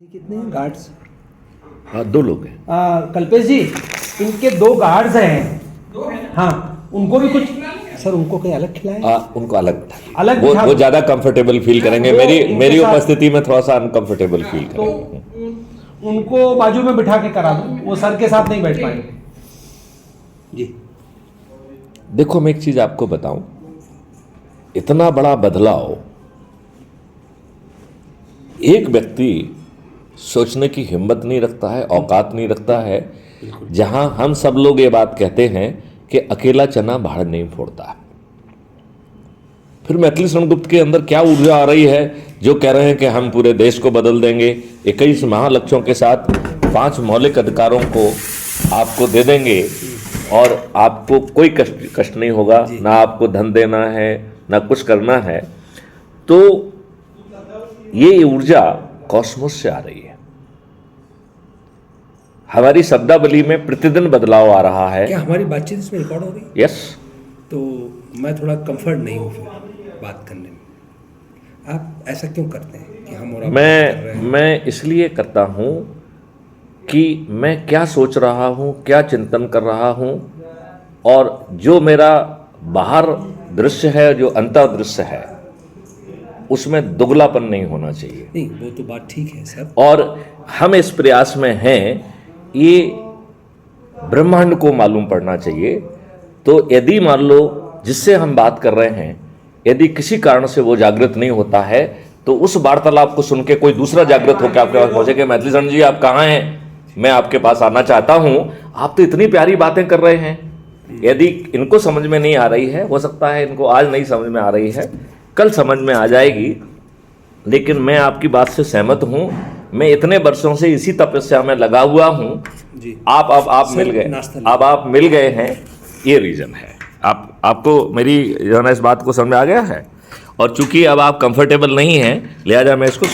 कितने हैं गार्ड्स? हाँ, 2 लोग हैं। कल्पेश जी, इनके 2 गार्ड्स हैं। हाँ, उनको भी कुछ सर, उनको कहीं अलग खिलाएं? उनको अलग अलग वो बिठा दो। ज्यादा कंफर्टेबल फील करेंगे। वो मेरी इनके मेरी साथ- उपस्थिति में थोड़ा सा अनकंफर्टेबल फील तो करेंगे। उनको बाजू में बिठा के करा दो, वो सर के साथ नहीं बैठ पाएंगे जी। देखो, मैं एक चीज आपको बताऊं, इतना बड़ा बदलाव एक व्यक्ति सोचने की हिम्मत नहीं रखता है, औकात नहीं रखता है। जहां हम सब लोग ये बात कहते हैं कि अकेला चना भाड़ नहीं फोड़ता, फिर मैथिली शरणगुप्त के अंदर क्या ऊर्जा आ रही है जो कह रहे हैं कि हम पूरे देश को बदल देंगे, 21 महालक्ष्यों के साथ 5 मौलिक अधिकारों को आपको दे देंगे और आपको कोई कष्ट नहीं होगा, ना आपको धन देना है ना कुछ करना है। तो ये ऊर्जा कॉस्मोस से आ रही है। हमारी शब्दावली में प्रतिदिन बदलाव आ रहा है। क्या हमारी बातचीत इसमें रिकॉर्ड हो रही है? यस। तो मैं थोड़ा कंफर्ट नहीं हूँ फिर बात करने में। आप ऐसा क्यों करते हैं कि हम और आप बात कर रहे हैं? मैं इसलिए करता हूं कि मैं क्या सोच रहा हूं, क्या चिंतन कर रहा हूं, और जो मेरा बाहर दृश्य है, जो अंतर दृश्य है, उसमें दुगलापन नहीं होना चाहिए। नहीं, वो तो बात ठीक है सर। और हम इस प्रयास में हैं, ये ब्रह्मांड को मालूम पड़ना चाहिए। तो यदि मान लो जिससे हम बात कर रहे हैं, यदि किसी कारण से वो जागृत नहीं होता है, तो उस वार्तालाप को सुन के कोई दूसरा जागृत होकर आपके पास पहुंचे कि मैथिली शरण जी आप कहाँ हैं, मैं आपके पास आना चाहता हूं, आप तो इतनी प्यारी बातें कर रहे हैं। यदि इनको समझ में नहीं आ रही है, हो सकता है इनको आज नहीं समझ में आ रही है, कल समझ में आ जाएगी। लेकिन मैं आपकी बात से सहमत हूं। मैं इतने वर्षों से इसी तपस्या में लगा हुआ हूं जी। आप सर, मिल गए, नाश्ता अब आप मिल गए हैं, ये रीजन है। आपको मेरी जो है ना इस बात को समझ में आ गया है। और चूंकि अब आप कंफर्टेबल नहीं हैं, लिहाजा मैं इसको